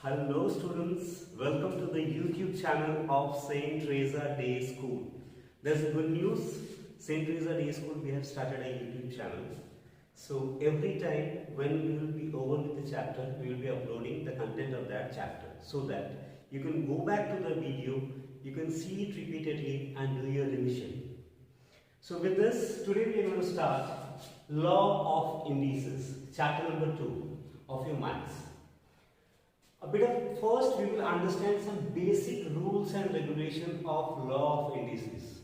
Hello students, welcome to the YouTube channel of Saint Teresa Day School. There's good news, Saint Teresa Day School, we have started a YouTube channel. So every time when we will be over with the chapter, we will be uploading the content of that chapter so that you can go back to the video, you can see it repeatedly and do your revision. So with this, today we are going to start Law of Indices, chapter number 2 of your maths. First we will understand some basic rules and regulation of law of indices.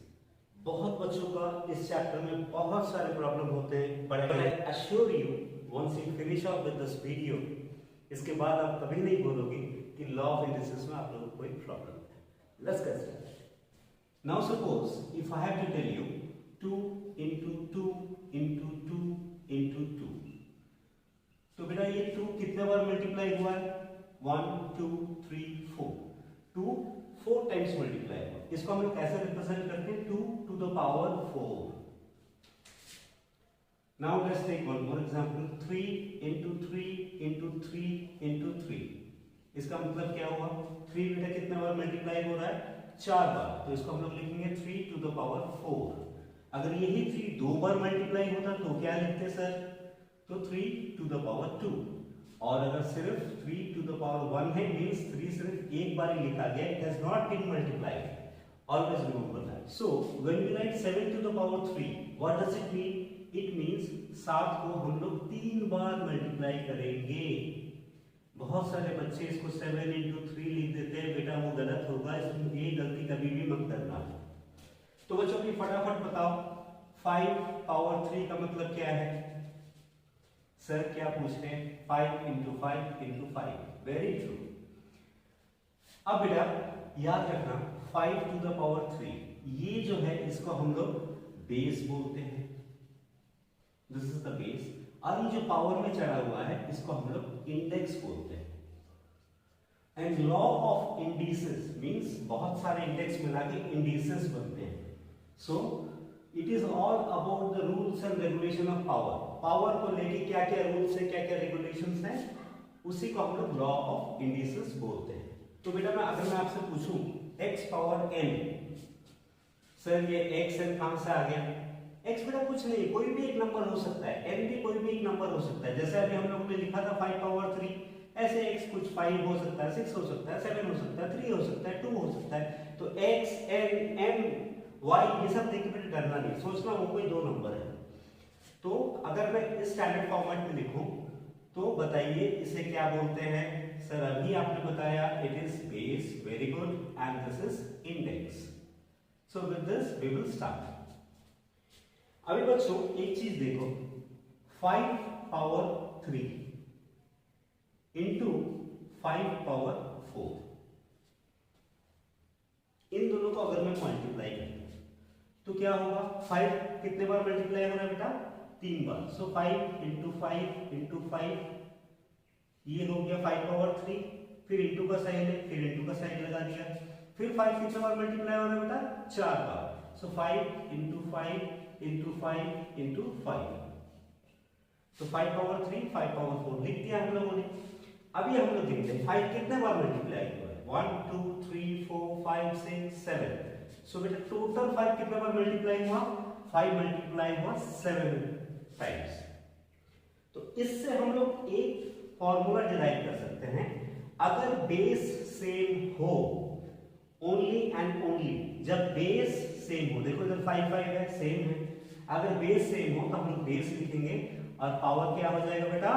बहुत बच्चों का इस chapter में बहुत सारे problem होते हैं, but I assure you once you finish off with this video, इसके बाद आप कभी नहीं बोलोगे कि law of indices में आप लोगों को कोई प्रॉब्लम है. Let's get started. Now suppose if I have to tell you 2 into 2 into 2 into 2, तो बेटा ये 2 कितने बार मल्टीप्लाई हुआ है? 1 2 3 4, 2 4 टाइम्स मल्टीप्लाई हुआ. इसको हम लोग कैसे रिप्रेजेंट करते हैं? 2 to the power 4. Now let's take one more example. 3 into 3 into 3 into 3. इसका मतलब क्या हुआ? 3 बेटा कितने बार मल्टीप्लाई हो रहा है? 4 बार. तो इसको हम लोग लिखेंगे 3 to the power 4. अगर यही 3 दो बार मल्टीप्लाई होता तो क्या लिखते सर? तो 3 to the power 2. और अगर सिर्फ 3 to the power 1 है, मींस 3 सिर्फ एक बार ही लिखा गया, it has not been multiplied. Always remember that. So when we write 7 to the power 3, what does it mean? It means 7 को हम लोग 3 बार मल्टीप्लाई करेंगे. बहुत सारे बच्चे इसको 7 into 3 लिख देते हैं, बेटा वो गलत होगा, इसमें ये गलती कभी भी मत करना. तो बच्चों की फटाफट बताओ 5 power 3 का मतलब क्या है? सर क्या पूछ रहे हैं? 5 into 5 into 5. Very true. अब बेटा याद रखना 5 to the power 3, ये जो है इसको हम लोग बेस बोलते हैं. This is the base. और ये जो पावर में चढ़ा हुआ है इसको हम लोग इंडेक्स बोलते हैं. And law of indices means बहुत सारे इंडेक्स मिला के इंडिसेस बनते हैं. So it is all about the rules and regulation of power. Power को लेके क्या क्या रूल्स है, क्या क्या रेगुलेशंस हैं, उसी को हम लोग लॉ ऑफ इंडिसेस बोलते हैं. तो बेटा अगर मैं आपसे पूछूं x पावर n, सर ये x n कहां से आ गया? x बेटा कुछ नहीं, कोई भी एक नंबर हो सकता है, n भी कोई भी एक नंबर हो सकता है. जैसे अभी हम लोगों ने लिखा था 5 पावर 3, ऐसे x कुछ 5 हो सकता है, 6 हो सकता है, 7 हो सकता है, 3 हो सकता है, 2 हो सकता है. तो x n m y ये सब देख के डरना नहीं, सोचना वो कोई दो नंबर है. तो अगर मैं इस स्टैंडर्ड फॉर्मेट में लिखूं तो बताइए इसे क्या बोलते हैं? सर अभी आपने बताया it is base. Very good. And this is index. So with this we will start. अभी बच्चों एक चीज देखो, 5 पावर 3 इंटू 5 पावर 4, इन दोनों को अगर मैं मल्टीप्लाई करूं तो क्या होगा? 5 कितने बार मल्टीप्लाई हो रहा है बेटा? 3 बार. सो 5 इंटू 5 इंटू 5, ये हो गया 5 पावर 3. फिर इंटू का साइन है, फिर इंटू का साइन लगा दिया. फिर 5 कितने बार मल्टीप्लाई हो रहा है बेटा? 4 बार. सो 5 इंटू 5 इंटू 5 इंटू 5. तो 5 पावर 3 5 पावर 4 लिख दिया हम लोगों ने. अभी हम लोग देखते हैं 5 कितने बार मल्टीप्लाई हुआ है? 1 2 3 4 5 6 7. सो बेटा टोटल 5 कितने बार मल्टीप्लाई हुआ? 5 मल्टीप्लाई हुआ 7 टाइम्स. तो इससे हम लोग एक फॉर्मूला डिराइव कर सकते हैं. अगर बेस सेम हो, ओनली एंड ओनली जब बेस सेम हो, देखो इधर 5 5 है, सेम है. अगर बेस सेम हो तो हम लोग बेस लिखेंगे और पावर क्या हो जाएगा बेटा?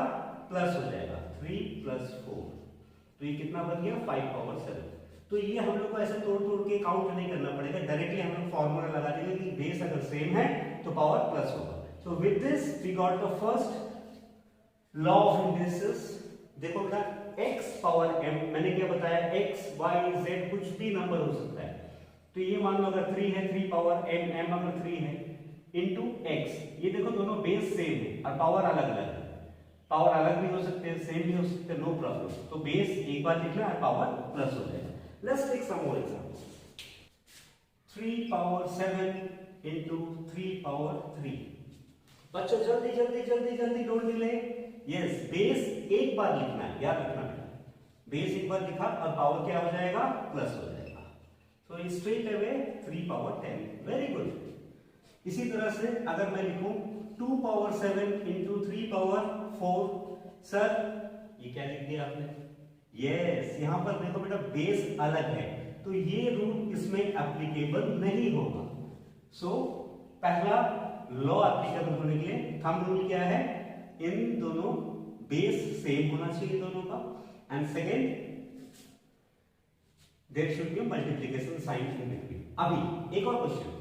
प्लस हो जाएगा. 3 प्लस 4, तो ये कितना बन गया? 5 पावर 7. तो ये हम लोग को ऐसे तोड़ तोड़ के काउंट नहीं करना पड़ेगा, डायरेक्टली हम लोग फॉर्मूला लगा देंगे कि बेस अगर सेम है तो पावर प्लस होगा. So with this we got the first law of indices. देखो बेटा x पावर m, मैंने क्या बताया? x y z कुछ भी नंबर हो सकता है. तो ये मान लो अगर 3 है, 3 पावर m, m अगर 3 है इंटू x. ये देखो दोनों बेस सेम है और पावर अलग अलग है. पावर अलग भी हो सकते हैं, सेम भी हो सकते हैं, नो प्रॉब्लम. तो बेस एक बार लिखना और पावर प्लस हो जाएगा. Let's take some more examples. 3 power 7 into 3 power 3. बच्चों जल्दी जल्दी जल्दी जल्दी, डोंट डिले. यस, बेस एक बार लिखना है, याद रखना बेटा. बेस एक बार लिखा और पावर क्या हो जाएगा, प्लस हो जाएगा। तो straight away 3 power 10, very good. इसी तरह से अगर मैं लिखूं 2 पावर 7 इंटू 3 पावर 4, सर ये क्या लिख दिया आपने? यस, यहां पर देखो बेटा बेस अलग है तो ये रूल इसमें एप्लीकेबल नहीं होगा। सो पहला लॉ एप्लीकेबल होने के लिए थंब रूल क्या है, इन दोनों बेस सेम होना चाहिए दोनों का, and second there should be multiplication sign in between. अभी एक और क्वेश्चन,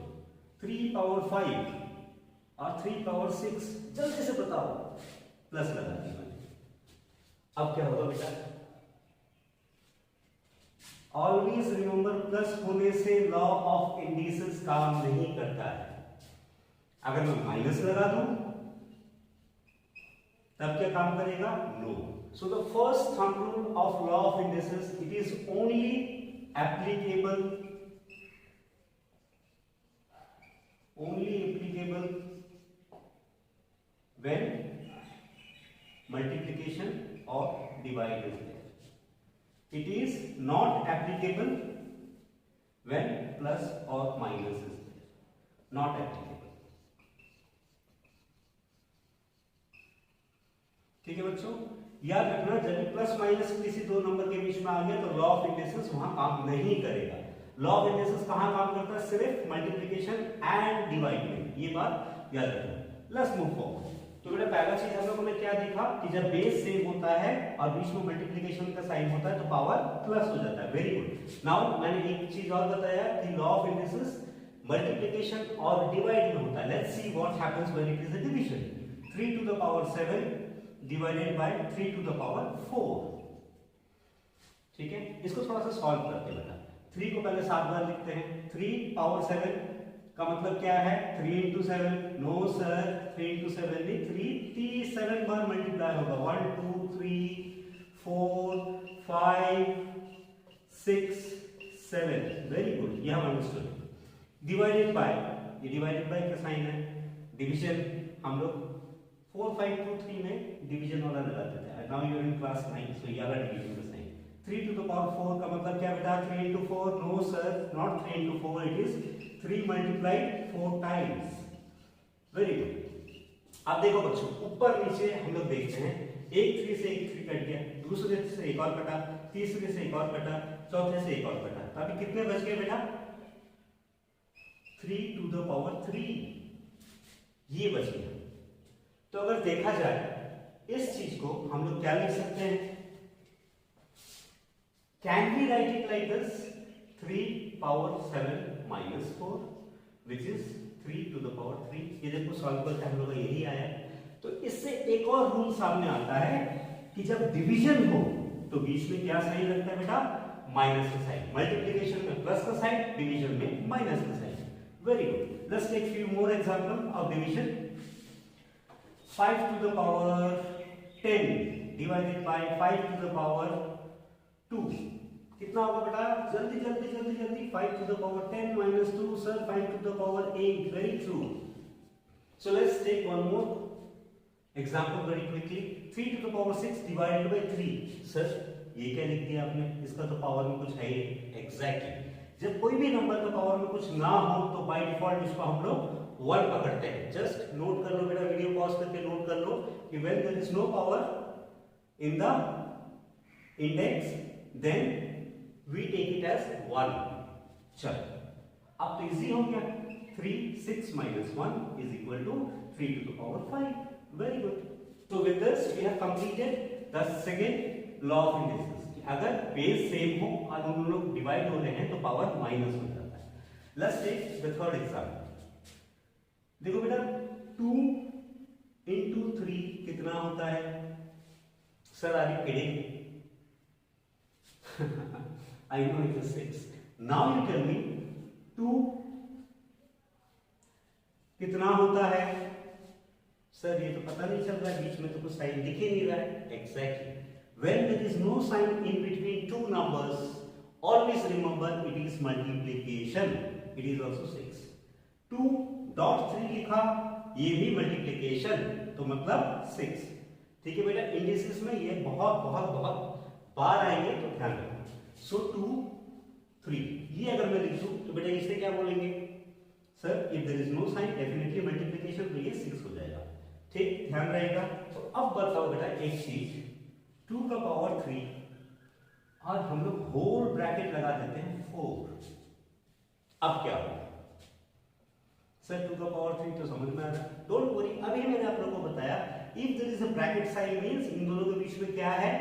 3 पावर 5 और 3 पावर 6, जल्दी से बताओ। प्लस लगा दिया मैंने, अब क्या होगा बेटा? ऑलवेज रिमेंबर प्लस होने से लॉ ऑफ इंडिसेस काम नहीं करता है। अगर मैं माइनस लगा दूं तब क्या काम करेगा? No. So the first thumb rule of law of indices, it is only applicable when multiplication or divide is there. It is not applicable when plus or minus is there. Not applicable. ठीक है बच्चों, याद रखना जब plus minus किसी दो number के बीच में आ गया तो लॉ ऑफ इंडिसेस वहां काम नहीं करेगा। लॉ ऑफ इंडिसेस कहां काम करता है? सिर्फ मल्टीप्लिकेशन एंड डिवाइड में, ये बात याद रखना। Let's move forward. तो बेटा पहला चीज हम लोगों ने क्या देखा कि जब बेस सेम होता है और बीच में मल्टीप्लिकेशन का साइन होता है तो पावर प्लस हो जाता है। Very good. नाउ मैंने एक चीज और बताया कि लॉ ऑफ इंडिसेस मल्टीप्लिकेशन और डिवाइड में होता है। Let's see what happens when it is a division. 3 to the power 7 divided by 3 to the power 4। ठीक है, इसको थोड़ा सा सॉल्व करते हैं बेटा। 3 को पहले 7 बार लिखते हैं। 3 पावर 7 का मतलब क्या है? 3 into 7। नो सर, 3 into 7 नहीं, 3 7 बार मल्टीप्लाई होगा। 1 2 3 4 5 6 7। वेरी गुड, ये हम अंडरस्टूड। डिवाइडेड बाय, ये डिवाइडेड बाय का साइन है। डिवीजन हम लोग 4 5 2 3 में डिवीजन वाला लगाते थे। Now you are in class 9, so ये वाला डिवीजन का साइन। 3 टू द पावर 4 का मतलब क्या बेटा? 3 into 4। No sir, not 3 into 4, it is 3 multiplied 4 times। Very good. अब देखो बच्चों, ऊपर नीचे हम लोग देखते हैं, एक 3 से एक 3 कट गया, दूसरे से एक और कटा, तीसरे से एक और कटा, चौथे से एक और कटा। तो अभी कितने बच गए बेटा? 3 टू द पावर 3, ये बच गया। तो अगर देखा जाए इस चीज को हम लोग क्या लिख सकते हैं? Can we write it like this? 3 power 7 minus 4 which is 3 to the power 3। ये देखो सॉल्व करके हम लोग का यही आया। तो इससे एक और रूल सामने आता है कि जब डिवीजन हो तो बीच में क्या साइन लगता है बेटा? माइनस का साइन। मल्टीप्लिकेशन में प्लस का साइन, डिवीजन में माइनस का sign. Very good. Let's take few more example of division. 5 to the power 10 divided by 5 to the power 2, कितना होगा बेटा? जल्दी जल्दी जल्दी जल्दी। 5 to the power 10 minus 2, sir 5 to the power 8। Very true. So let's take one more example very quickly. 3 to the power 6 divided by 3। Sir ये क्या लिख दिया आपने? इसका तो पावर में कुछ है ही। एग्जैक्टली। जब कोई भी नंबर का पावर में कुछ ना हो तो बाय डिफॉल्ट इसको हम लोग 1 पकड़ते हैं। जस्ट नोट कर लो बेटा, वीडियो पॉज करके नोट कर लो कि when there is no power in the index then we take it as 1। चलो अब तो इजी हो गया। 3 6 minus 1 is equal to 3 to the power 5। very good। so with this we have completed the second law of indices। अगर base same हो और उन लोग डिवाइड हो रहे हैं तो पावर माइनस हो जाता है। let's take the third example। देखो बेटा 2 into 3 कितना होता है? Sir are you kidding? I know it is 6। Now you tell me 2 कितना होता है? सर ये तो पता नहीं चल रहा है, बीच में तो कुछ साइन दिख ही नहीं रहा है। Exactly। When there is no sign in between two numbers, always remember it is multiplication। It is also 6। 2.3 लिखा, ये भी मल्टीप्लिकेशन, तो मतलब 6। ठीक है बेटा, इंडिसेस में ये बहुत बहुत बहुत बार आएंगे तो ध्यान रखना। सो 2 3 ये अगर मैं लिख दूं तो बेटा इसे क्या बोलेंगे sir, if there is no sign definitely multiplication, तो ये 6 हो जाएगा। ठीक, ध्यान रहेगा। तो अब बताओ बेटा एक चीज, 2 का पावर 3 और हम लोग होल ब्रैकेट लगा देते हैं 4। अब क्या होगा सर, 2 का पावर 3 तो समझ में आ रहा है, डोंट वरी। अभी मैंने आप लोगों को बताया if there is a bracket sign means इन दोनों के बीच में क्या है,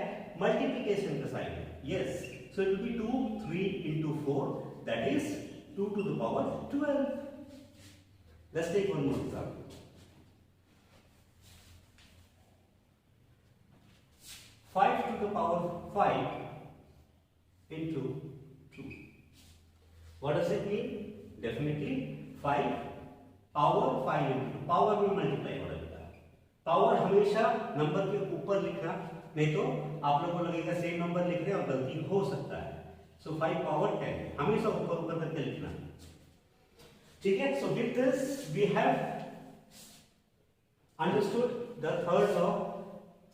मल्टीप्लिकेशन का साइन है। Yes, so it will be 2 3 into 4, that is 2 to the power 12. Let's take one more example. 5 to the power 5 into 2. What does it mean? Definitely 5 power 5 into 2. Power में multiply हो रहा है। Power हमेशा number के ऊपर लिखना, नहीं तो आप लोगों को लगेगा सेम नंबर लिख रहे हैं और गलती हो सकता है। सो 5 पावर 10 हमेशा ऊपर ऊपर करके लिखना, ठीक है। So with this we have understood the third law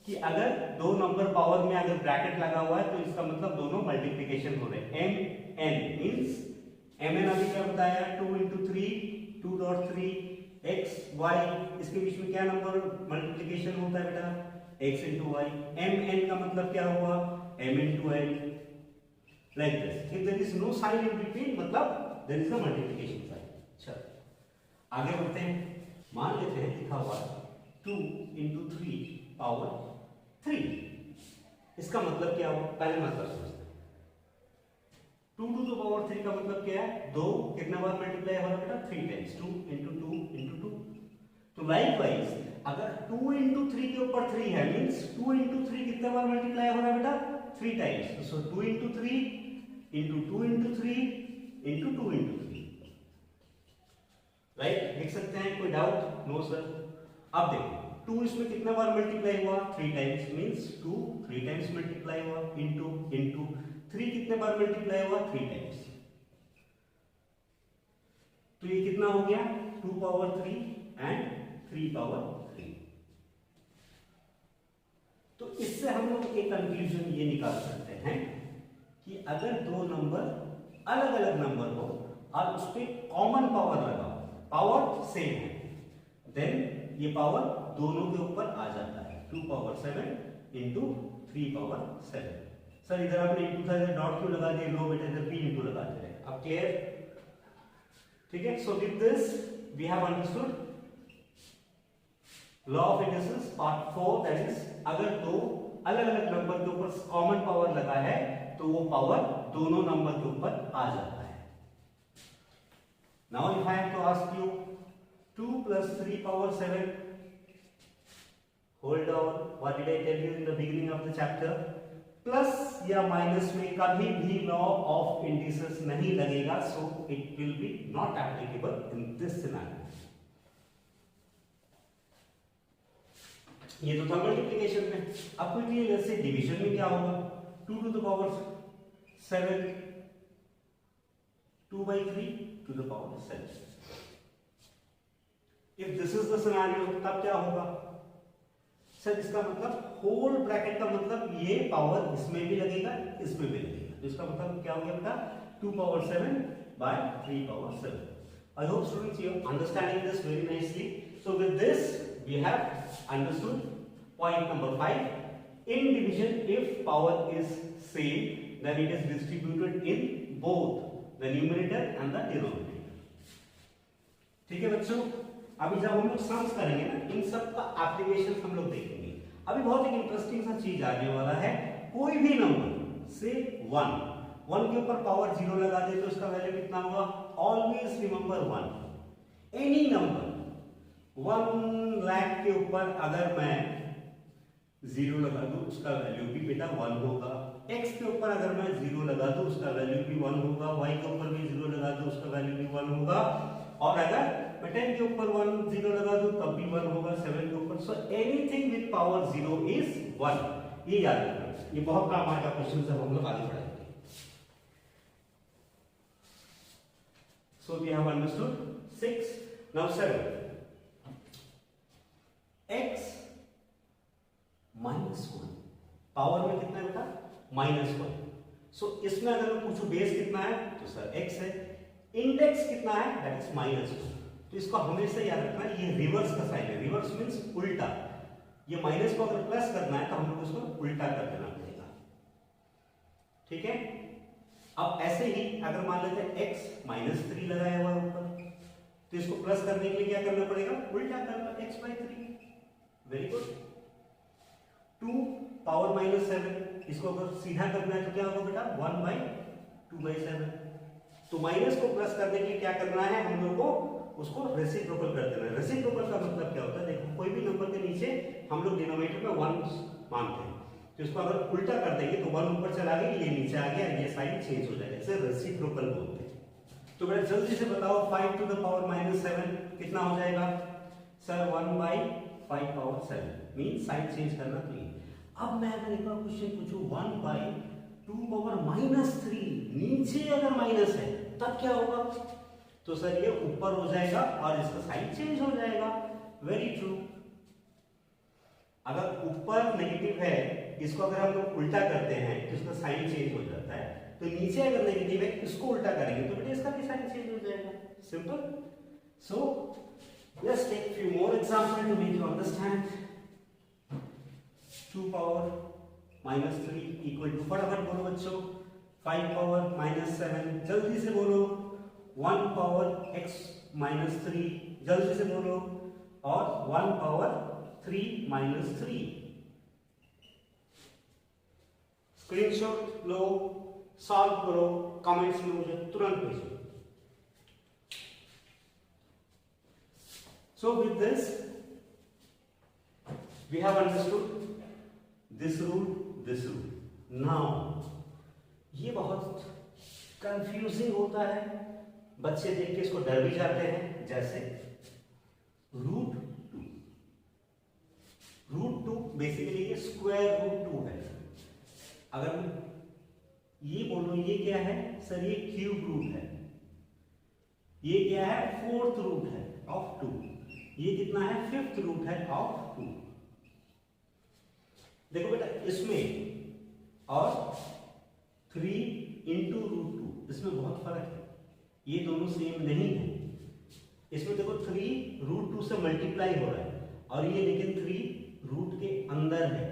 कि अगर दो नंबर पावर में अगर ब्रैकेट लगा हुआ है तो इसका मतलब दोनों मल्टीप्लिकेशन हो रहे हैं। M N means M N अभी क्या बताया, 2 into 3 2.3 x y, इसके बीच में क्या नंबर मल्टीप्लिकेशन होता है बेटा, x into y। M N का मतलब क्या हुआ, m into n, like this. If there is no sign in between मतलब there is a multiplication sign. चलो आगे बढ़ते हैं। मान लेते हैं लिखा हुआ 2 into 3 पावर 3, इसका मतलब क्या हुआ, पहले मतलब समझते हैं। 2 to the power 3 का मतलब क्या है, 2 कितने बार मल्टीप्लाई हो रहा है बेटा, 3 टाइम्स, 2 into 2 into 2। तो लाइकवाइज अगर 2 into 3 के ऊपर 3 है मींस 2 into 3 कितने बार मल्टीप्लाई हो रहा है बेटा, 3 टाइम्स। सो 2 into 3 into 2 into 3 into 2 into 3, right, लिख सकते हैं, कोई डाउट? No sir. अब देखो 2 इसमें कितने बार मल्टीप्लाई हुआ, 3 टाइम्स मींस 2 3 टाइम्स मल्टीप्लाई हुआ, इनटू 3 कितने बार मल्टीप्लाई हुआ, 3 टाइम्स। तो ये कितना हो गया, 2 पावर 3 एंड 3 पावर 3। तो इससे हम लोग एक कंक्लूजन ये निकाल सकते हैं कि अगर दो नंबर अलग अलग नंबर हो और उस पर कॉमन पावर लगा, पावर सेम है, देन ये पावर दोनों के ऊपर आ जाता है। 2 पावर 7 इंटू 3 पावर 7। सर इधर आपने इंटू था, इधर डॉट क्यों लगा दिया, लो बेटा इधर भी इंटू लगा दे रहे हैं। अब क्लियर, ठीक है। So with this we have understood law of inductions part 4, that is अगर दो अलग अलग नंबर के ऊपर कॉमन पावर लगा है तो वो पावर दोनों नंबर के ऊपर आ जाता है। Now if I have to ask you 2 plus 3 power 7, hold on, what did I tell you in the beginning of the chapter? Plus या माइनस में कभी भी लॉ ऑफ इंडिसेस नहीं लगेगा, so it will be not applicable in this scenario. ये तो था multiplication में। अब क्विकली लेट्स से डिवीजन में क्या होगा, 2 to the power 7 2 by 3 to the power 7। If this is the scenario, तब क्या होगा सर, इसका मतलब होल ब्रैकेट का मतलब ये पावर इसमें भी लगेगा इसमें भी लगेगा, तो इसका मतलब क्या हो गया बेटा, 2 power 7 by 3 power 7। I hope students you are understanding this very nicely. So with this we have understood point number 5. In division, if power is same, then it is distributed in both the numerator and the denominator। ठीक है बच्चों, अभी जब हम लोग sums करेंगे ना, इन सब का एप्लीकेशन हम लोग देखेंगे। अभी बहुत एक इंटरेस्टिंग सा चीज आने वाला है, कोई भी नंबर से 1 के ऊपर पावर 0 लगा दे तो उसका वैल्यू कितना होगा, always remember 1। Any number 1 lakh के ऊपर अगर मैं 0 लगा दूं उसका वैल्यू भी बेटा 1 होगा। x के ऊपर अगर मैं 0 लगा दूं उसका वैल्यू भी 1 होगा, y के ऊपर भी 0 लगा दूं उसका वैल्यू भी 1 होगा, और अगर मैं 10 के ऊपर 0 लगा दूं तब भी 1 होगा, 7 के ऊपर। So anything with power 0 is 1, ये याद रखना, ये बहुत काम आएगा क्वेश्चन जब हम लोग आगे बढ़ेंगे। So we have understood 6, now 7। x -1 power में कितना बेटा -1। सो इसमें अगर मैं पूछूं बेस कितना है तो सर x है, इंडेक्स कितना है दैट इज -1। तो इसको हमेशा याद रखना, ये रिवर्स का साइन है, रिवर्स मींस उल्टा। ये माइनस को अगर प्लस करना है तो हम लोग उसको उल्टा कर देना पड़ेगा, ठीक है। अब ऐसे ही अगर मान लेते हैं x -3 लगाया हुआ है ऊपर, तो इसको प्लस करने के लिए क्या करना पड़ेगा, उल्टा करना, x/3। Very good. 2 पावर -7, इसको अगर सीधा करना है तो क्या होगा बेटा, 1/2/7। तो माइनस को प्लस करने के लिए क्या करना है, हम लोग को उसको रेसिप्रोकल कर देना है। रेसिप्रोकल का मतलब क्या होता है, देखो कोई भी नंबर के नीचे हम लोग डिनोमिनेटर में 1 मानते हैं, तो इसको अगर उल्टा कर देंगे तो 1 ऊपर चला गया, ये नीचे आ गया, ये साइन चेंज हो जाएगा, इसे रेसिप्रोकल बोलते हैं। तो बेटा जल्दी से बताओ 5 टू द पावर -7 कितना हो जाएगा, सर 1/5/7 मीन साइन चेंज करना चाहिए। अब मैं अगर एक और क्वेश्चन पूछूं 1/2⁻³ नीचे अगर माइनस है तब क्या होगा, तो सर ये ऊपर हो जाएगा और इसका साइन चेंज हो जाएगा। Very true. अगर ऊपर नेगेटिव है, इसको अगर हम लोग उल्टा करते हैं तो इसका साइन चेंज हो जाता है, तो नीचे अगर नेगेटिव है इसको उल्टा करेंगे तो बेटा इसका भी साइन चेंज हो जाएगा। Simple. So let's take few more example to make you understand. 2 power -3 equal to, फटाफट बोलो बच्चों, 5 पावर -7, जल्दी से बोलो, 1 पावर x-3, जल्दी से बोलो, और 1 पावर 3-3। स्क्रीनशॉट लो, सॉल्व करो, कमेंट्स में मुझे तुरंत भेजो। So with this we have understood this rule, this rule. Now ये बहुत कंफ्यूजिंग होता है, बच्चे देख के इसको डर भी जाते हैं। जैसे √2 बेसिकली ये स्क्वायर रूट 2 है। अगर ये बोलो ये क्या है, सर ये क्यूब रूट है। ये क्या है, 4th रूट है ऑफ 2। ये कितना है, 5th रूट है ऑफ 2। देखो बेटा इसमें और 3 into √2 इसमें बहुत फर्क है, ये दोनों सेम नहीं है। इसमें देखो 3 √2 से मल्टीप्लाई हो रहा है और ये लेकिन 3 रूट के अंदर है।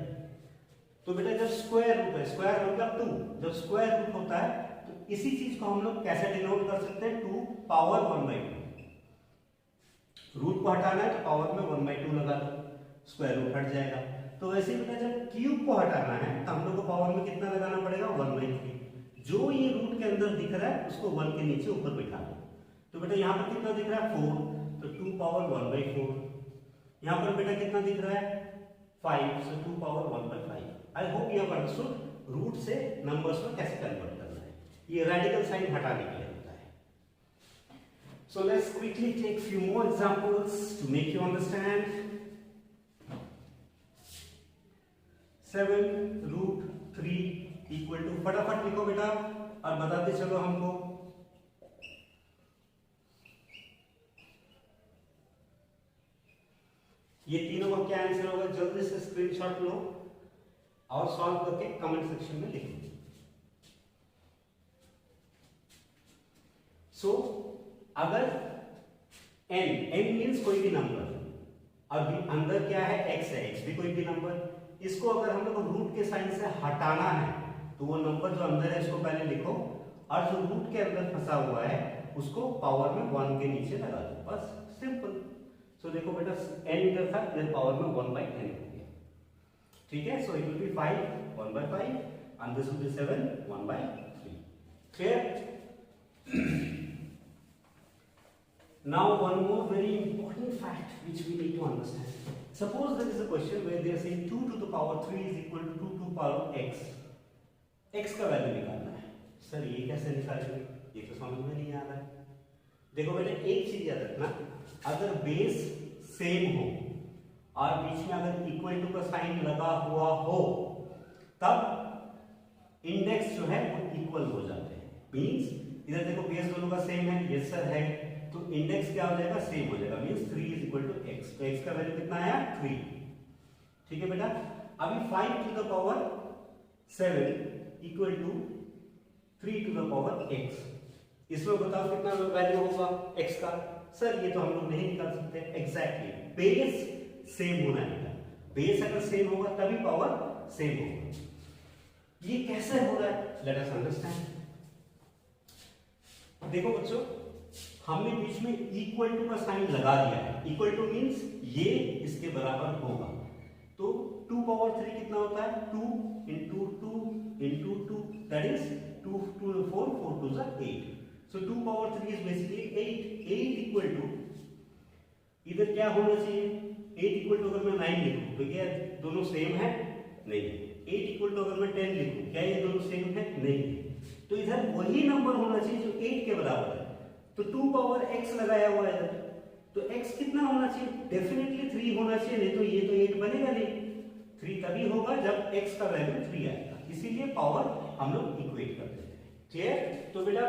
तो बेटा जब स्क्वायर रूट है, स्क्वायर मतलब 2, जब स्क्वायर रूट होता है तो इसी चीज को हम लोग कैसे डिनोट कर सकते हैं, 2 पावर 1/2। रूट को हटाना है तो पावर में 1/2 लगा दो, स्क्वायर रूट हट जाएगा। तो वैसे ही बेटा जब क्यूब को हटाना है तो हम लोग को पावर में कितना लगाना पड़ेगा, 1/3। जो ये रूट के अंदर दिख रहा है उसको 1 के नीचे ऊपर बिठा दो। तो बेटा यहाँ पर कितना दिख रहा है, 4, तो 2 पावर 1/4। यहाँ पर बेटा कितना दिख रहा है, 5, so 2 power 1/5। I hope you have understood root से नंबर्स में कैसे कन्वर्ट करना है, ये रेडिकल साइन हटाने के लिए होता है। So let's quickly take few more examples to make you understand. 7√3 equal to, फटाफट लिखो बेटा और बताते चलो हमको। ये तीनों का क्या आंसर होगा, जल्दी से स्क्रीनशॉट लो और सॉल्व करके कमेंट सेक्शन में लिखो। सो अगर n मीन्स कोई भी नंबर, अभी अंदर क्या है, x है, x भी कोई भी नंबर, इसको अगर हम लोग रूट के साइन से हटाना है तो वो नंबर जो अंदर है इसको पहले लिखो और जो रूट के अंदर फंसा हुआ है उसको पावर में 1 के नीचे लगा दो, बस सिंपल। सो देखो बेटा n इधर था, इधर पावर में 1/n हो गया, ठीक है। So it will be 5 1/5 and this will be 7 1/3. Clear? Now one more very important fact which we need to understand. Suppose there is a question where they are saying 2 to the power 3 is equal to 2 to the power x. x का value निकालना है। Sir ये कैसे निकालेंगे, ये तो समझ में नहीं आ रहा है। देखो बेटा एक चीज याद रखना, अगर बेस सेम हो और बीच में अगर इक्वल टू का साइन लगा हुआ हो तब इंडेक्स जो है वो इक्वल हो जाते हैं। मींस इधर देखो बेस दोनों का सेम है, यस सर है, तो इंडेक्स क्या हो जाएगा, सेम हो जाएगा। Means 3 is equal to x, तो x का वैल्यू कितना आया, 3। ठीक है बेटा। अभी 5 to the power 7 equal to 3 to the power x। इसमें बताओ कितना वैल्यू होगा x का। सर ये तो हम लोग नहीं निकाल सकते। एग्जैक्टली, बेस सेम होना है। बेस अगर सेम होगा तभी पावर सेम होगा। ये कैसे हो रहा है, लेट अस अंडरस्टैंड। देखो बच्चों, हमने बीच में इक्वल टू का साइन लगा दिया है। इक्वल टू मींस ये इसके बराबर होगा। तो 2 पावर 3 कितना होता है, 2 into 2 into 2, that is 2 2 4 4 2 8। So 2 power 3 is basically 8। 8 equal to, इधर क्या होना चाहिए, 8 इक्वल टू अगर मैं 9 लिखूं तो क्या दोनों सेम है, नहीं। 8 इक्वल टू अगर मैं 10 लिखूं, क्या ये दोनों सेम है, नहीं। तो इधर वही नंबर होना चाहिए जो 8 के बराबर है। तो 2 पावर x लगाया हुआ है इधर, तो x कितना होना चाहिए, डेफिनेटली 3 होना चाहिए, नहीं तो ये तो 8 बनेगा नहीं। 3 तभी होगा जब x का वैल्यू 3 आएगा, इसीलिए पावर हम लोग इक्वेट कर देते हैं। क्लियर। तो बेटा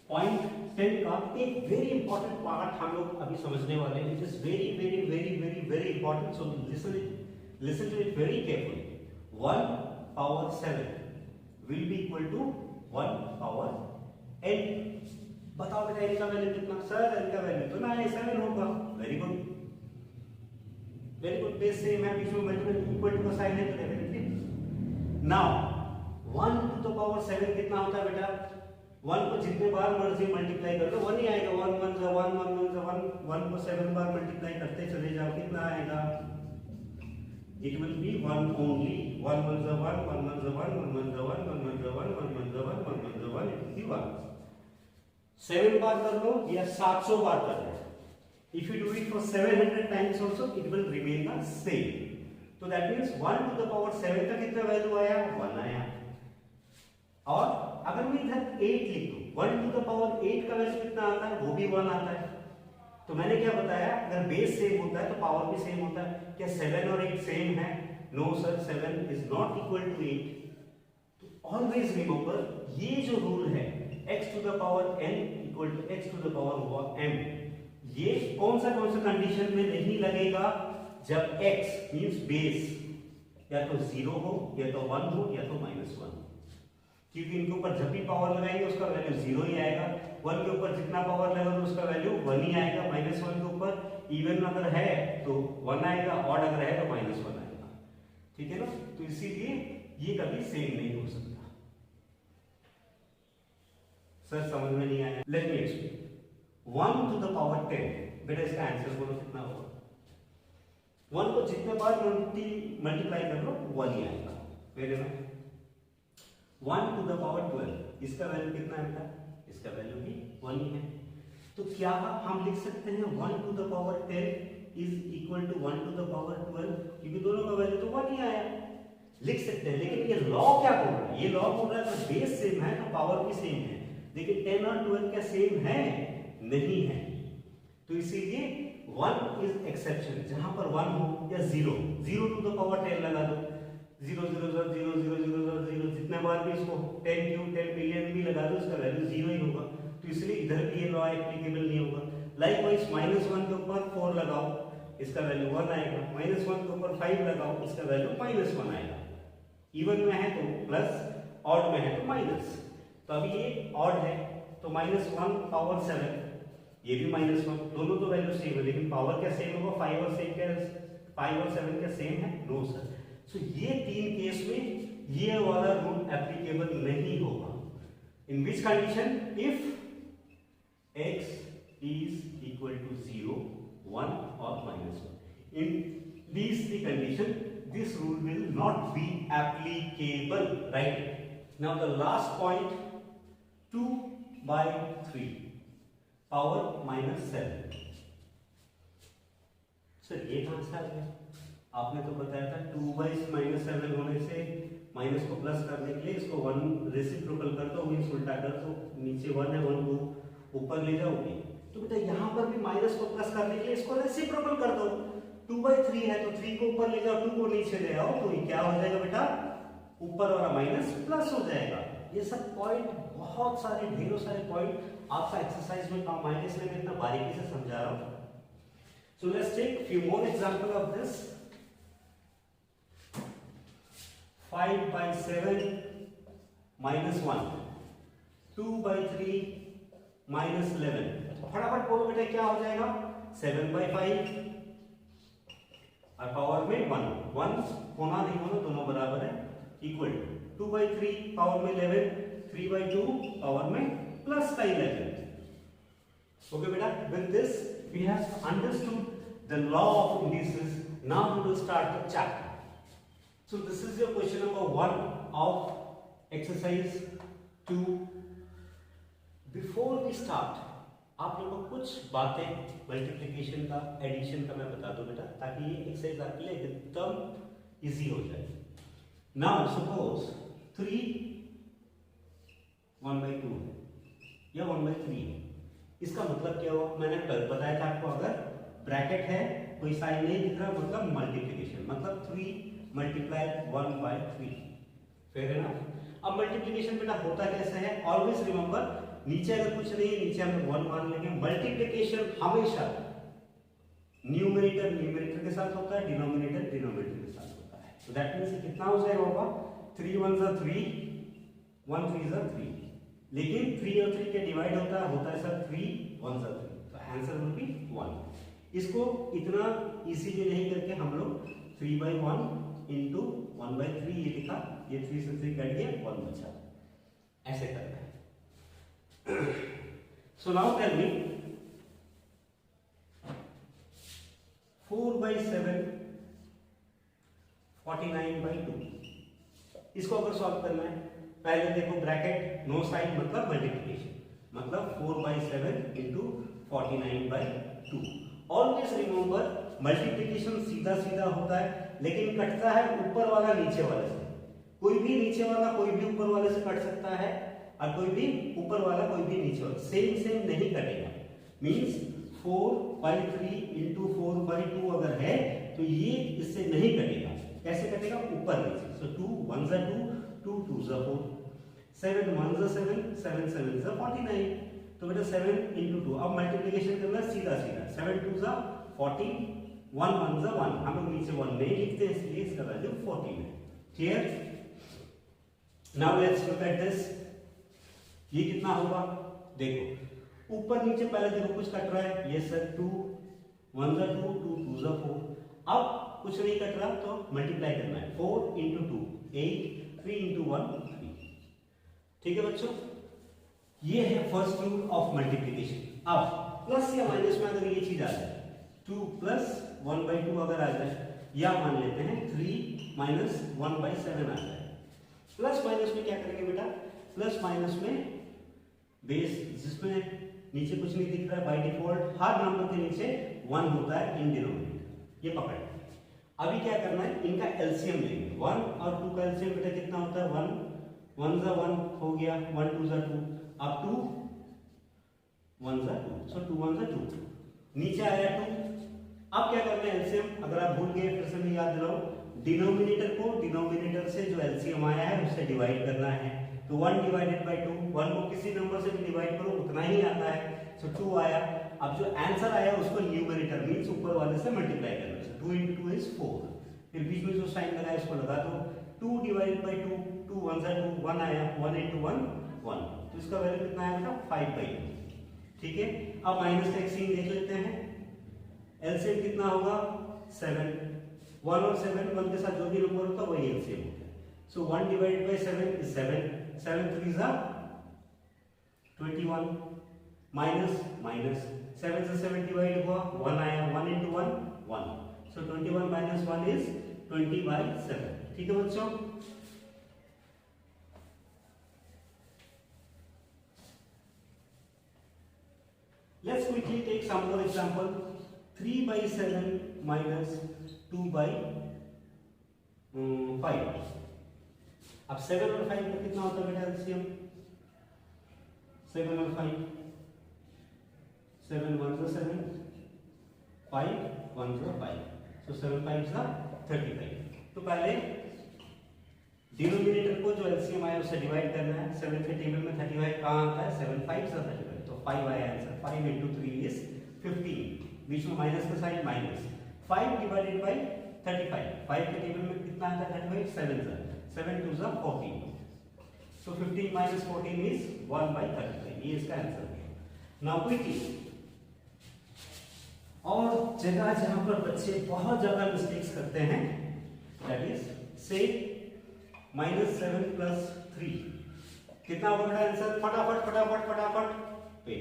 पॉइंट 10 का एक वेरी इंपॉर्टेंट पार्ट हम लोग अभी समझने वाले हैं। It is very very very very very important, so listen to it very carefully. 1 power 7 will be equal to 1 power n। बताओ बेटा n का वैल्यू कितना, सर n का वैल्यू तो 7 होगा। Very good, very good. Base same है, बीच में मल्टीपल इक्वल टू का साइन है, तो definitely. Now 1 to the power 7 कितना होता है बेटा, 1 को जितने बार मर्जी मल्टीप्लाई कर लो 1 ही आएगा। 1 1 जा 1 1 1 जा 1, 1 को 7 बार मल्टीप्लाई करते चले जाओ, कितना आएगा, it will be 1 only। 1 1 जा 1 1 1 जा 1 1 1 जा 1 1 1 जा 1 1 1 जा 1 1 1 जा 1, it will be 1। 7 बार कर लो या 700 बार कर लो, if you do it for 700 times also it will remain the same। तो that means 1 to the power 7 का कितना वैल्यू आया, 1 आया। और अगर मैं इधर 8 लिख दूं, 1 to the power 8 का वैल्यू कितना आता है, वो भी 1 आता है। तो मैंने क्या बताया, अगर बेस सेम होता है तो पावर भी सेम होता है। क्या 7 और 8 सेम है, no sir, 7 is not equal to 8। तो ऑलवेज रिमेंबर ये जो रूल है, x to the power n equal to x to the power हुआ m, ये कौन सा कंडीशन में नहीं लगेगा, जब x मींस बेस या तो 0 हो या तो 1 हो या तो -1। क्योंकि इनके ऊपर जब भी पावर लगाएंगे उसका वैल्यू 0 ही आएगा। 1 के ऊपर जितना पावर लगाओगे उसका वैल्यू 1 ही आएगा। -1 के ऊपर इवन अगर है तो 1 आएगा, ऑड अगर है तो -1 आएगा। ठीक है ना। तो इसीलिए ये कभी सेम नहीं हो सकता। सर समझ में नहीं आया, let me explain. 1 to the power 10, बेटा इसका आंसर बोलो कितना होगा। 1 को जितने बार मल्टीप्लाई कर लो 1 ही आएगा। Very nice. 1 to the power 12, इसका वैल्यू कितना है बेटा, इसका वैल्यू भी 1 ही है। तो क्या हम लिख सकते हैं 1 to the power 10 is equal to 1 to the power 12, क्योंकि दोनों का वैल्यू तो 1 ही आया, लिख सकते हैं। लेकिन ये लॉ क्या बोल रहा है, ये लॉ बोल रहा है कि बेस सेम है तो पावर भी सेम है। लेकिन 10 और 12 क्या सेम है, नहीं है। तो इसीलिए 1 इज एक्सेप्शन, जहां पर 1 हो या 0 टू द पावर 10 लगा दो, 0 0 0 0 0 0 0, जितने बार भी इसको 10 क्यूब 10 मिलियन भी लगा दो उसका वैल्यू 0 ही होगा। तो इसलिए इधर भी ये लॉ एप्लीकेबल नहीं होगा। लाइकवाइज -1 के ऊपर 4 लगाओ, इसका वैल्यू 1 आएगा। -1 के ऊपर 5 लगाओ, इसका वैल्यू -1 आएगा। इवन में है तो प्लस, ऑड में है तो माइनस। तो अभी ये ऑड है तो -1 पावर 7, ये भी -1, दोनों तो वैल्यू सेम है, लेकिन पावर क्या सेम होगा, 5 और 7 क्या सेम है, नो सर। सो ये 3 केस में ये वाला रूल एप्लीकेबल नहीं होगा। In which condition, if x is equal to 0, 1 or -1, in these 3 conditions this rule will not be applicable, right? Now the last point, 2 by 3 power -7। Sir ये कहां से आ गया, आपने तो बताया था 2 by -7 होने से माइनस को प्लस करने के लिए इसको 1 रेसिप्रोकल कर दो, मींस उल्टा कर दो, नीचे 1 है 1 को ऊपर ले जाओगे। तो बेटा यहाँ पर भी माइनस को प्लस करने के लिए इसको रेसिप्रोकल कर दो। 2 by 3 है तो 3 को ऊपर ले जाओ, 2 को नीचे ले आओ, तो ये क्या हो जाएगा बेटा, ऊपर वाला माइनस प्लस हो जाएगा। ये सब पॉइंट, बहुत सारे ढेरों सारे पॉइंट आपका एक्सरसाइज में काम आएंगे, इसलिए मैं इतना बारीकी से समझा रहा हूँ। So let's take few more example of this। 5/7 -1, 2/3 -11। फटाफट बोलो बेटा क्या हो जाएगा, 7/5 और पावर में 1 होना नहीं होना दोनों बराबर है, इक्वल टू 2/3 पावर में 11, 3/2 पावर में प्लस का 11। Okay beta, with this we have understood the law of indices. Now we will start the chapter. So this is your question number 1 of exercise 2. Before we start, आप लोगों को कुछ बातें multiplication का, addition का मैं बता दूं बेटा, ताकि ये एक्सरसाइज आपके लिए एकदम इजी हो जाए। Now suppose 3 1/2 है या 1/3 है, इसका मतलब क्या हुआ, मैंने कल बताया था आपको, अगर ब्रैकेट है कोई साइन नहीं दिख रहा मतलब मल्टीप्लिकेशन, मतलब 3 × 1/3, फेयर है ना। अब मल्टीप्लिकेशन बेटा होता कैसे है, ऑलवेज रिमेंबर, नीचे अगर कुछ नहीं है नीचे हम 1 मान लेंगे। मल्टीप्लिकेशन हमेशा न्यूमरेटर के साथ होता है, डिनोमिनेटर के साथ होता है। तो दैट मींस कितना हो जाएगा होगा, 3 1 = 3, 1 3 = 3, लेकिन 3 और 3 के डिवाइड होता है सर 3 1 = 3, तो आंसर विल बी 1। इसको इतना इजीली नहीं करके हम लोग 3/1 × 1/3 ये लिखा, ये 3 से 3 कट गया, 1 बचा, ऐसे करना है। So now tell me 4/7 49/2, इसको अगर सॉल्व करना है, पहले देखो ब्रैकेट नो साइन मतलब मल्टीप्लिकेशन, मतलब 4/7 × 49/2। ऑलवेज रिमेंबर मल्टीप्लिकेशन सीधा सीधा होता है, लेकिन कटता है ऊपर वाला नीचे वाले से। कोई भी नीचे वाला कोई भी ऊपर वाले से कट सकता है, और कोई भी ऊपर वाला कोई भी नीचे वाला, सेम नहीं कटेगा। मींस 4/3 × 4/2 अगर है तो ये इससे नहीं कटेगा। कैसे कटेगा, ऊपर नीचे। सो 2 1 = 2, 2 2 = 4, 7 1 = 7, 7 7 = 49। तो बेटा 7 × 2, अब मल्टीप्लिकेशन करना सीधा 7 2 = 40, 1 1 = 1, हम लोग नीचे 1 नहीं लिखते इसलिए इसका वैल्यू 14 है। Clear. Now let's look at this, ये कितना होगा, देखो ऊपर नीचे पहले देखो कुछ कट रहा है, ये सर 2 1 = 2, 2 2 = 4। अब कुछ नहीं कट रहा तो मल्टीप्लाई करना है, 4 × 2 8, 3 × 1 3। ठीक है बच्चों, ये है फर्स्ट रूल ऑफ मल्टीप्लिकेशन। अब प्लस या माइनस में अगर ये चीज आ जाए, 2 + 1/2 अगर आ जाए, या मान लेते हैं 3 - 1/7 आ जाए। प्लस माइनस में क्या करेंगे बेटा, प्लस माइनस में बेस जिसमें नीचे कुछ नहीं दिख रहा है, बाय डिफॉल्ट हर नंबर के नीचे 1 होता है इन डिनोमिनेटर, ये पकड़। अभी क्या करना है, इनका एलसीएम लेंगे। 1 और 2 का एलसीएम बेटा कितना होता है, 1 1 = 1 हो गया, 1 2 = 2, अब 2 1 = 2, सो 2 1 = 2, नीचे आया 2। अब क्या करना है, एलसीएम अगर आप भूल गए फिर से मैं याद दिलाऊं, डिनोमिनेटर को डिनोमिनेटर से जो एलसीएम आया है उससे डिवाइड करना है। तो 1 / 2, 1 को किसी नंबर से भी डिवाइड करो उतना ही आता है, सो 2 आया। अब जो आंसर आया उसको न्यूमरेटर मींस ऊपर वाले से मल्टीप्लाई करना है, 2 × 2 = 4, फिर बीच में जो साइन लगाया उसको लगा दो, 2 / 2, 2 1 = 2, 1 आया, 1 × 1 1, तो इसका वैल्यू कितना आया बेटा, 5/2। ठीक है, अब माइनस का एक सीन देख लेते हैं, एलसीएम कितना होगा, 7, 1 और 7 1 के साथ जो भी नंबर होता है वही एलसीएम होता है। सो 1 / 7 is 7, 7 3 = 21, माइनस 7 से 7 डिवाइड हुआ, 1 आया, 1 × 1 1, सो 21 - 1 is 20/7। ठीक है बच्चों, let's quickly take some more example. 3/7 - 2/5। अब 7 और 5 का कितना होता है बेटा एलसीएम, 7 और 5, 7 1 = 7, 5 1 = 5, so 7 5 = 35। तो पहले डिनोमिनेटर को जो एलसीएम आया उससे डिवाइड करना है। 7 के टेबल में 35 कहाँ आता है, 7 5 = 35, तो 5 आया आंसर। 5 × 3 is 15, बीच में माइनस का साइन माइनस। 5 / 35, 5 के टेबल में कितना आता है 35, 7 7 2 जा 14, so 15 minus 14 is 1/33, ये इसका आंसर है। नाउ क्विकली, और जगह जहां पर बच्चे बहुत ज्यादा मिस्टेक्स करते हैं, दैट इज से -7 + 3 कितना होगा आंसर? फटाफट फटाफट फटाफट पे,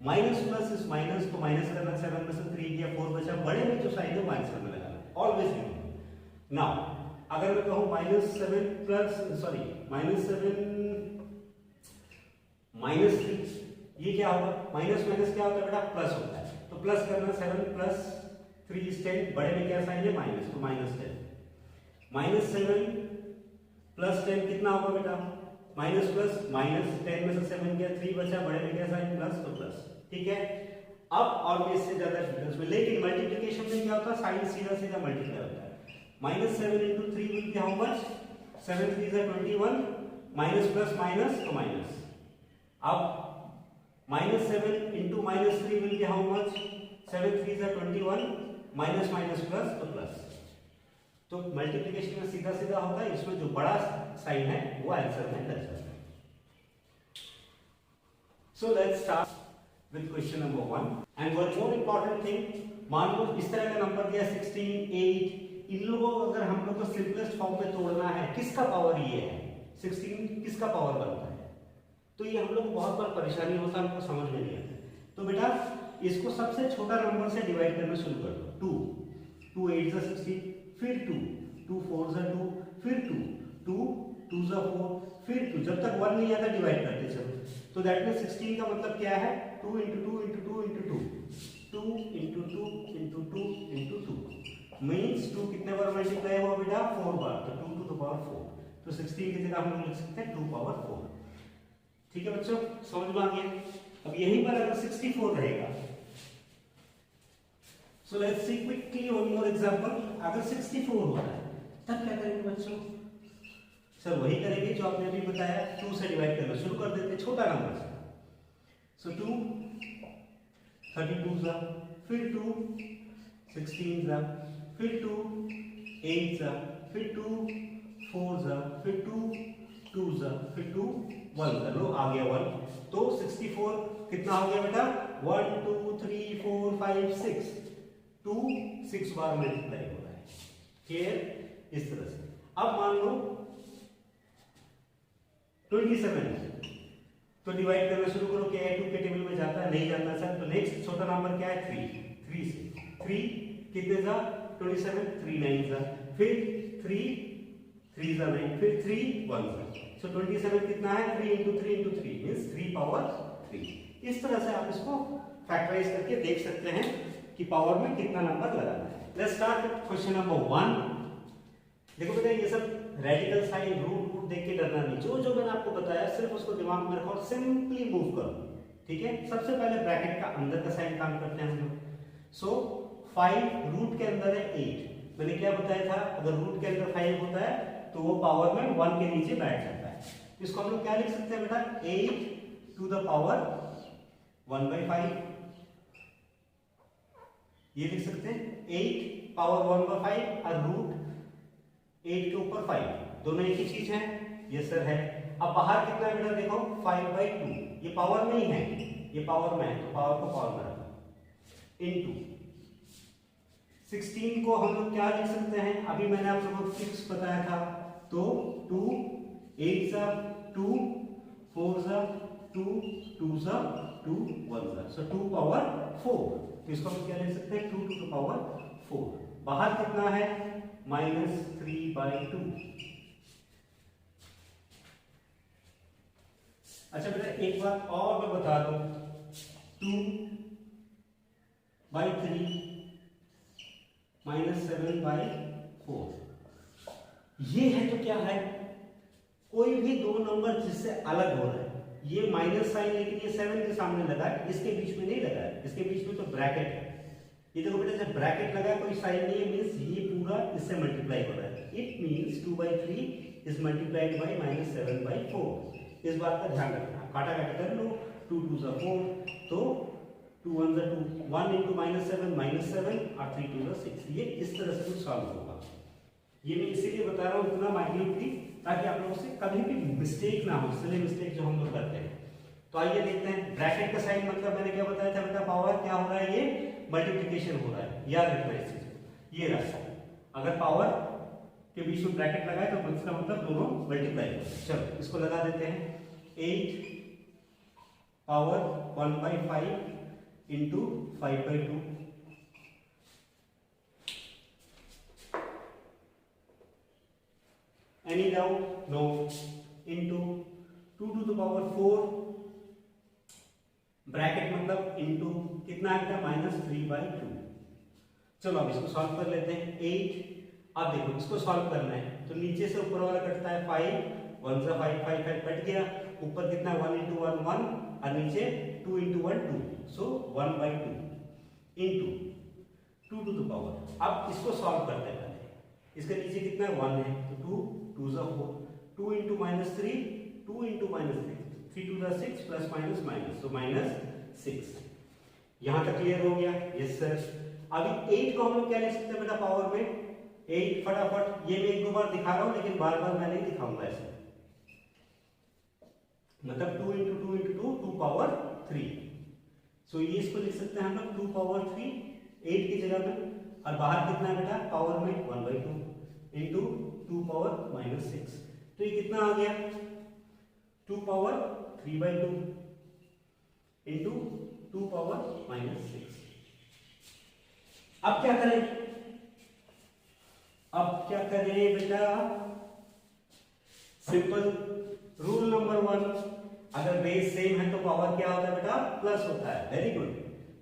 माइनस प्लस इस माइनस को माइनस करना, 7 में से 3 गया 4 बचा, बड़े में जो साइन है वो आंसर में लगाना, ऑलवेज रिमेंबर। नाउ अगर मैं कहूं -7 -3, ये क्या होगा? माइनस माइनस क्या होता है बेटा? प्लस होता है, तो प्लस करना, 7 + 3 is 10, बड़े में क्या साइन है? माइनस, तो -10। -7 + 10 कितना होगा बेटा? माइनस प्लस माइनस, 10 में से 7 गया 3 बचा, बड़े में क्या साइन? प्लस, तो प्लस, ठीक है। अब और इससे ज्यादा डिफरेंस में, लेकिन मल्टीप्लिकेशन में क्या होता है? साइन सीधा सीधा मल्टीप्लाई होता है। -7 × 3 will be how much? 7 3 is 21, minus plus minus तो माइनस। अब -7 × -3 will be how much? 7 3 is 21, minus minus plus तो प्लस। तो मल्टीप्लिकेशन में सीधा सीधा होता है, इसमें जो बड़ा साइन है वो आंसर में लग जाता है। So let's start with question number 1 and one more important thing, मान लो इस तरह का नंबर दिया 16 8, इन लोगों को अगर हम लोग को सिंपलेस्ट फॉर्म में तोड़ना है, किसका पावर ये है? 16 किसका पावर बनता है? तो ये हम लोग को बहुत बार परेशानी होता है, हमको समझ में नहीं आता। तो बेटा इसको सबसे छोटा नंबर से डिवाइड करना शुरू कर दो। 2 8 जा 16, फिर 2 4 जा 2, फिर 2 2 जा 4, फिर 2, जब तक 1 नहीं आता डिवाइड करते चलो। तो दैट मींस 16 का मतलब क्या है? 2 × 2 × 2 × 2, 2 × 2 × 2 × 2 मींस 2 कितने बार मल्टीप्लाई हुआ बेटा? 4 बार, तो 2 to the power 4। तो 16 की जगह हम लोग लिख सकते हैं 2 power 4। ठीक है बच्चों, समझ में आ गया? अब यहीं पर अगर 64 रहेगा, so let's see quickly one more example. अगर 64 होता है तब क्या करेंगे बच्चों? सर वही करेंगे जो आपने अभी बताया, 2 से डिवाइड करना शुरू कर देते, छोटा नंबर से। सो 2 32 जा, फिर 2 16 जा, फिर 2 8 जा, फिर 2 4 जा, फिर 2 2 जा, फिर 2 1 जा। लो आ गया 1। तो 64 कितना हो गया बेटा? 1 2 3 4 5 6, 2 6 बार मल्टीप्लाई हो रहा है। क्लियर? इस तरह से। अब मान लो 27, तो डिवाइड करना शुरू करो। क्या है? 2 के टेबल में जाता है? नहीं जाता सर। तो नेक्स्ट छोटा नंबर क्या है? 3 से 3 कितने जा? 27 3 9 जा, फिर 3 3 जा 9, फिर 3 1 जा। सो 27 कितना है? 3 × 3 × 3 मींस 3 power 3। इस तरह से आप इसको फैक्टराइज करके देख सकते हैं कि पावर में कितना नंबर लगाना है। Let's start with question number 1। देखो बेटा ये सब रेडिकल साइन रूट देख के डरना नहीं, जो मैंने आपको बताया सिर्फ उसको दिमाग में रखो और सिंपली मूव करो। ठीक है? सबसे पहले ब्रैकेट का अंदर का साइन काम करते हैं हम लोग। सो 5 रूट के अंदर है 8। मैंने क्या बताया था? अगर रूट के अंदर 5 होता है तो वो पावर में 1 के नीचे बैठ जाता है। इसको हम लोग क्या लिख सकते हैं बेटा? 8 to the power 1/5। ये लिख सकते हैं 8 power 1/5 और रूट 8 के ऊपर 5, दोनों एक ही चीज है। ये सर है। अब बाहर कितना है बेटा? देखो 5/2, ये पावर में ही है, ये पावर में है, तो पावर को पावर में रखो इनटू 16 को हम लोग क्या लिख सकते हैं? अभी मैंने आप लोगों को 6 बताया था, तो 2 8 जा 2 4 जा 2 2 जा 2 1 जा, सो 2 power 4। तो इसको हम क्या लिख सकते हैं? 2 to the power 4। बाहर कितना है? -3/2। अच्छा बेटा एक बात और मैं बता दूं, 2/3 -7/4 ये है तो क्या है? कोई भी दो नंबर जिससे अलग हो रहा है, ये माइनस साइन लेकिन ये 7 के सामने लगा है, इसके बीच में नहीं लगा है, इसके बीच में तो ब्रैकेट है। ये देखो बेटा जब ब्रैकेट लगा कोई साइन नहीं है, मींस ये पूरा इससे मल्टीप्लाई हो रहा है। It means 2/3 is multiplied by -7/4। इस बात का ध्यान रखना। काटा काटा कर लो, 2 2 जा 4, तो 2 1 जा 2, 1 × -7 और 3 2 जा 6। ये इस तरह से कुछ सॉल्व होगा। ये मैं इसीलिए बता रहा हूँ, इतना माइन्यूटली ताकि आप लोगों से कभी भी मिस्टेक ना हो, सिली मिस्टेक जो हम लोग करते हैं। तो आइए देखते हैं ब्रैकेट का साइन मतलब मैंने क्या बताया था बेटा, पावर क्या हो रहा है, ये मल्टीप्लिकेशन हो रहा है, याद रखना इस चीज को। ये रास्ता अगर पावर के बीच में ब्रैकेट लगाए तो इसका मतलब दोनों मल्टीप्लाई हो। चलो इसको लगा देते हैं, 8 power 1/5 into 5/2 Any doubt? No. Into 2 to the power 4 bracket मतलब इंटू कितना आएगा, -3/2। चलो अब इसको सॉल्व कर लेते हैं। 8, अब देखो इसको सॉल्व करना है तो नीचे से ऊपर वाला कटता है 5, 1 से 5, 5 5 कट गया, ऊपर कितना 1 into 1 1 और नीचे 2 into 1 2, so 1/2 into 2 to the power। अब इसको सॉल्व करते हैं, इसके नीचे कितना है 1 है तो 2 2 जा 4, 2 into -3 2 into -3 3 to the 6 plus minus minus, तो -6। यहां तक क्लियर हो गया? Yes sir. अभी 8 को हम लोग क्या लिख सकते हैं बेटा पावर में? 8 फटाफट, ये मैं एक दो बार दिखा रहा हूं लेकिन बार बार मैं नहीं दिखाऊंगा ऐसे, मतलब 2 into 2 into 2 2 पावर 3। सो ये इसको लिख सकते हैं हम लोग 2 पावर 3 8 की जगह में, और बाहर कितना है बेटा पावर में 1/2 इंटू 2 पावर -6। तो ये कितना आ गया 2 पावर 3/2 इंटू 2 पावर -6। अब क्या करें? अब क्या करें बेटा? सिंपल रूल नंबर 1, अगर बेस सेम है तो पावर क्या होता है बेटा? प्लस होता है। Very good.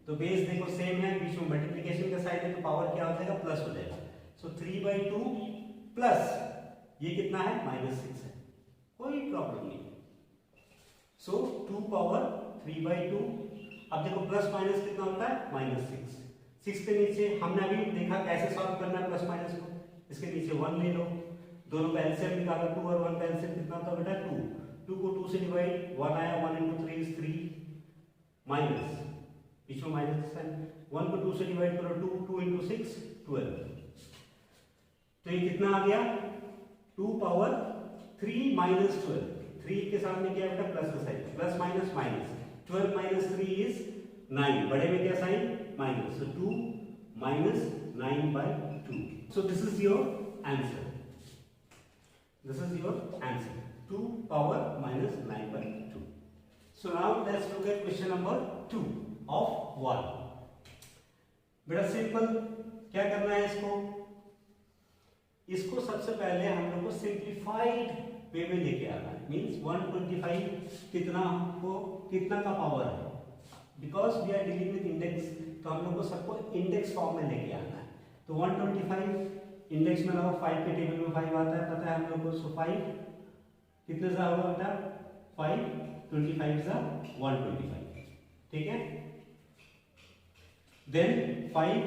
तो बेस देखो सेम है, बीच में मल्टीप्लिकेशन का साइन है तो पावर क्या हो जाएगा? प्लस हो जाएगा। सो 3/2 प्लस ये कितना है? -6 है, कोई प्रॉब्लम नहीं। सो 2 पावर 3/2। अब देखो प्लस माइनस कितना होता है? -6। 6 के नीचे हमने अभी देखा कैसे सॉल्व करना है प्लस माइनस को, इसके नीचे 1 ले लो, दोनों का एलसीएम निकालो, 2 और 1 का एलसीएम कितना होता है बेटा? 2। 2 को 2 से डिवाइड, 1 आया, 1 into 3 is 3 माइनस, बीच में माइनस का साइन, 1 को 2 से डिवाइड करो, 2 2 into 6 12। तो ये कितना आ गया? 2 पावर 3 माइनस 12। 3 के सामने क्या है बेटा? प्लस का sign, plus minus minus, 12 minus 3 is 9, बड़े में क्या sign? Minus, so 2 minus 9/2। so this is your answer, this is your answer, 2 power minus 9/2। so now let's look at question number 2 of 1। बेटा सिंपल क्या करना है इसको? इसको सबसे पहले हम लोग को सिंप्लीफाइड वे में लेके आना है, मींस 125 कितना को कितना का पावर है, because we are dealing with index तो हम लोग को सबको इंडेक्स फॉर्म में लेके आना है। तो 125 इंडेक्स में लगाओ, 5 के टेबल में 5 आता है, पता है हम लोग को। सो 5 कितने से होगा बेटा? 5 25 से 125, ठीक है। देन 5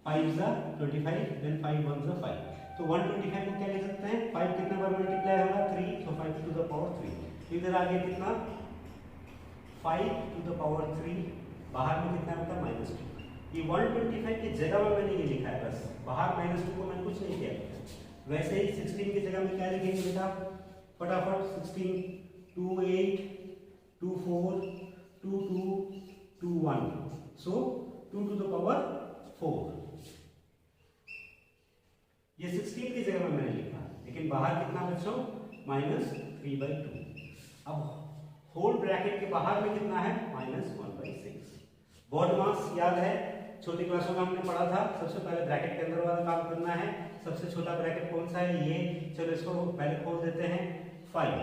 5 से 25, देन 5 1 से 5। तो 125 को क्या लिख सकते हैं? 5 कितने बार मल्टीप्लाई होगा? 3, तो 5 टू द पावर 3। इधर आगे कितना? 5 टू द पावर 3, बाहर में कितना होता है? -2। ये 125 की जगह में मैंने ये लिखा है, बस बाहर -2 को मैंने कुछ नहीं किया। वैसे ही 16 की जगह में क्या लिखेंगे बेटा? फटाफट 16 2 8 2 4 2 2 2 1, सो 2 टू द पावर 4। ये 16 की जगह में मैंने लिखा, लेकिन बाहर कितना बच्चों? -3/2। अब होल ब्रैकेट के बाहर में कितना है? -1/6। बॉड मास याद है, छोटी क्लासों में हमने पढ़ा था, सबसे पहले ब्रैकेट के अंदर वाला काम करना है। सबसे छोटा ब्रैकेट कौन सा है? ये। चलो इसको पहले खोल देते हैं। 5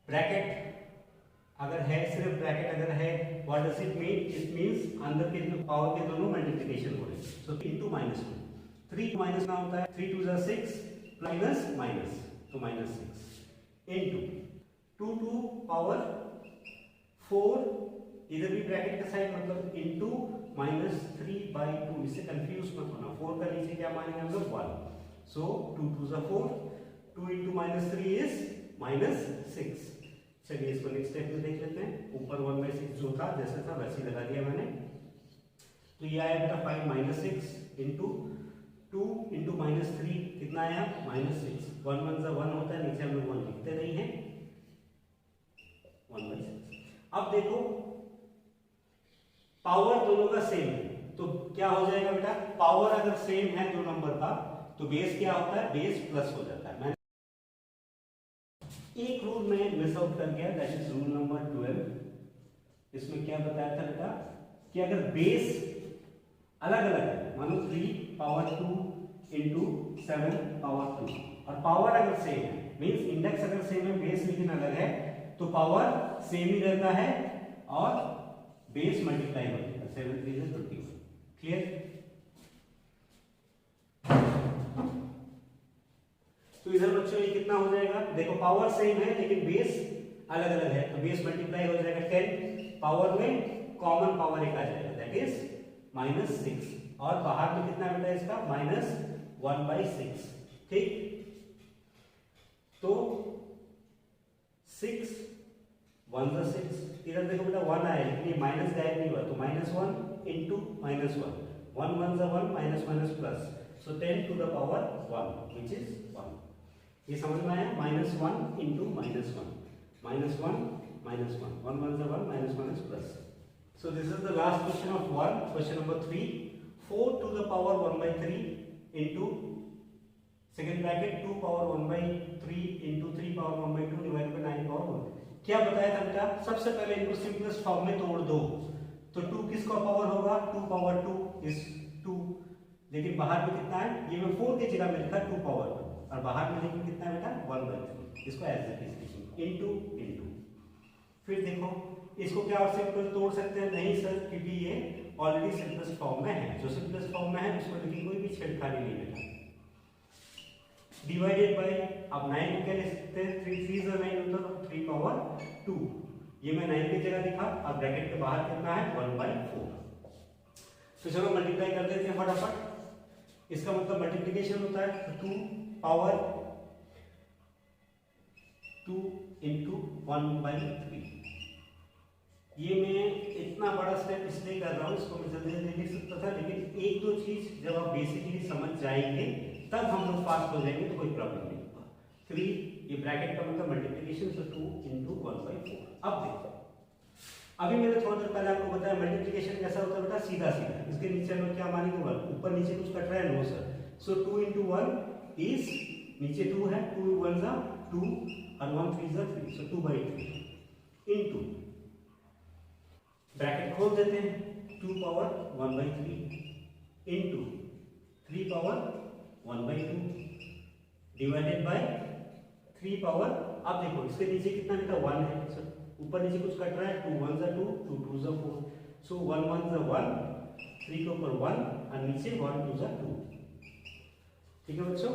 ब्रैकेट अगर है, सिर्फ ब्रैकेट अगर है, what does it mean? It means अंदर के जो पावर के दोनों मल्टीप्लिकेशन हो रहे हैं। सो इनटू -2, 3 माइनस ना होता है, 3 2 जा 6 माइनस माइनस, तो -6 इनटू 2 टू पावर 4, इधर भी ब्रैकेट का साइन मतलब इनटू -3/2। इससे कंफ्यूज मत होना, 4 का नीचे क्या मानेंगे हम लोग? 1। सो 2 2 जा 4, 2 into -3 इज -6। चलिए इसको नेक्स्ट स्टेप में देख लेते हैं। ऊपर 1/6 जो था जैसे था वैसे लगा दिया मैंने। तो ये आया बेटा 5 -6 इंटू 2 इंटू -3 कितना आया -6, 1 1 सा 1 होता है, नीचे हम लोग 1 लिखते नहीं है, 1/6। अब देखो पावर दोनों का सेम है तो क्या हो जाएगा बेटा, पावर अगर सेम है दो नंबर का तो बेस क्या होता है, बेस प्लस हो जाता है। मैंने एक रूल में मिस आउट कर गया, दैट इज रूल नंबर 12। इसमें क्या बताया था बेटा कि अगर बेस अलग अलग है, मानो 3 पावर 2 इंटू 7 पावर 2 और पावर अगर सेम है, मींस इंडेक्स अगर सेम है बेस लेकिन अलग है, तो पावर सेम ही रहता है और बेस मल्टीप्लाई होता है, 7 3 से 21। क्लियर? तो इधर बच्चों ये कितना हो जाएगा, देखो पावर सेम है लेकिन बेस अलग अलग है, तो बेस मल्टीप्लाई हो जाएगा 10, पावर में कॉमन पावर एक आ जाएगा, दैट इज -6 और बाहर में कितना बेटा इसका -1/6। ठीक, तो 6 1 सा 6, इधर देखो बेटा 1 आया लेकिन ये माइनस गायब नहीं हुआ, तो -1 इंटू -1, 1 1 सा 1 minus minus plus, so 10 to the power 1 which is 1। ये समझ में आया, -1 इंटू -1, -1 -1 1 1 सा 1 minus minus plus. So this is the last question of 1, question number 3, 4 to the power 1/3 into second bracket 2 power 1/3 into 3 power 1/2 divided by 9 power 1। क्या बताया था बेटा, सबसे पहले इनको सिंपलेस्ट फॉर्म में तोड़ दो, तो 2 किसका पावर होगा, 2 पावर 2 इज 2, लेकिन बाहर में कितना है, ये मैं 4 की जगह में लिखा 2 पावर 2 और बाहर में लेकिन कितना है बेटा 1/3, इसको एज इट इज लिखेंगे इनटू। फिर देखो इसको क्या और सिंपल तोड़ सकते हैं, नहीं सर क्योंकि ये ऑलरेडी सिंपलेस्ट फॉर्म में है, जो सिंपलेस्ट फॉर्म में है उसको लेकिन कोई भी छेड़खानी नहीं बेटा। डिवाइडेड बाय, अब 9 को क्या लिख सकते हैं, 3 3 9 होता है, 3 पावर 2, ये मैं 9 की जगह लिखा और ब्रैकेट के बाहर कितना है 1/4। तो चलो मल्टीप्लाई कर देते हैं फटाफट, इसका मतलब मल्टीप्लिकेशन होता है, तो 2 पावर 2 इंटू 1/3। ये मैं इतना बड़ा स्टेप इसलिए कर रहा हूँ, इसको मैं जल्दी जल्दी लिख सकता था, लेकिन एक दो चीज जब आप बेसिकली समझ जाएंगे तब हम लोग फास्ट हो जाएंगे, तो कोई प्रॉब्लम नहीं होगा। 3, ये ब्रैकेट का मतलब मल्टीप्लिकेशन, तो 2 इंटू 1/4। अब देखो, अभी मैंने थोड़ा देर पहले आपको बताया मल्टीप्लिकेशन कैसा होता है बेटा, सीधा सीधा, इसके नीचे हम लोग क्या मानेंगे 1, ऊपर नीचे कुछ कट रहा है, no sir, so 2 into 1 is, नीचे 2 है, 2 1 जा 2 और 1 3 जा 3, सो 2/3 इंटू ब्रैकेट खोल देते हैं, 2 power 1/3 into 3 power 1/2 divided by 3 power, अब देखो इसके नीचे कितना बेटा 1 है, सो ऊपर नीचे कुछ कट रहा है, 2 1 जा 2, 2 2 जा 4, सो 1 1 जा 1, 3 के ऊपर 1 और नीचे 1 2 जा 2। ठीक है बच्चों,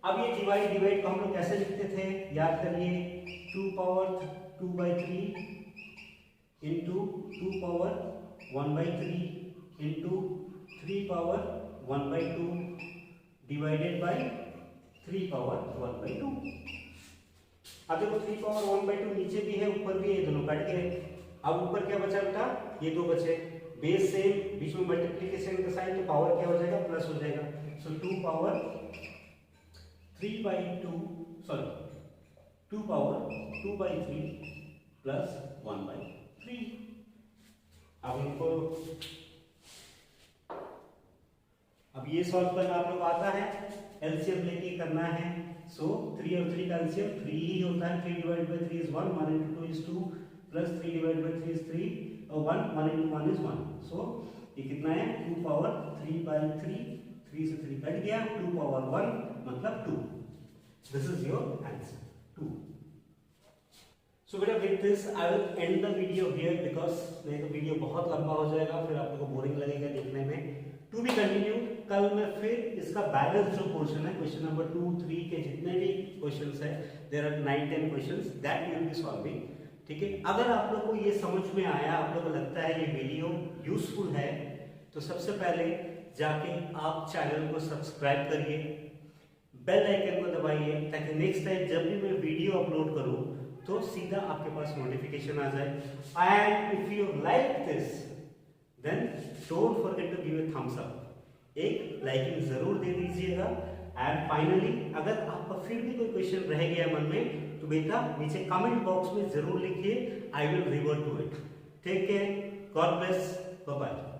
अब ये डिवाइड को हम लोग कैसे लिखते थे, याद करिए, 2 power 2/3 into 2 power 1/3 into 3 power 1/2 divided by 3 power 1/2। अब देखो 3 पावर 1/2 नीचे भी है ऊपर भी है, दोनों कट गए, अब ऊपर क्या बचा बेटा, ये दो बचे, बेस सेम, बीच में मल्टीप्लिकेशन का साइन, तो पावर क्या हो जाएगा, प्लस हो जाएगा, सो 2 पावर 3/2, सॉरी 2 पावर 2/3 प्लस 1/3। अब इनको, अब ये सॉल्व करना आप लोग आता है, एलसीएम लेके करना है, सो 3 और 3 का एलसीएम 3 ही होता है, 3 divided by 3 is 1, 1 into 2 is 2 plus 3 divided by 3 is 3 और 1 into 1 is 1, सो ये कितना है 2 पावर 3/3, 3 से 3 कट गया, 2 पावर 1 मतलब 2, this is your answer 2। So बेटा with this I will end the video here because नहीं तो वीडियो बहुत लंबा हो जाएगा, फिर आप लोगों को बोरिंग लगेगा देखने में। टू बी कंटिन्यू, कल मैं फिर इसका बैलेंस जो पोर्शन है, क्वेश्चन नंबर 2 3 के जितने भी क्वेश्चंस है, there are 9 10 questions that we will be solving. ठीक है, अगर आप लोग को ये समझ में आया, आप लोगों को लगता है ये वीडियो यूजफुल है, तो सबसे पहले जाके आप चैनल को सब्सक्राइब करिए, बेल आइकन को दबाइए, ताकि नेक्स्ट टाइम जब भी मैं वीडियो अपलोड करूं तो सीधा आपके पास नोटिफिकेशन आ जाए। And if you like this then don't forget to give a thumbs up. एक लाइकिंग जरूर दे दीजिएगा। एंड फाइनली अगर आपका फिर भी कोई क्वेश्चन रह गया मन में तो बेटा नीचे कमेंट बॉक्स में जरूर लिखिए, I will revert to it. Take care, God bless, bye bye.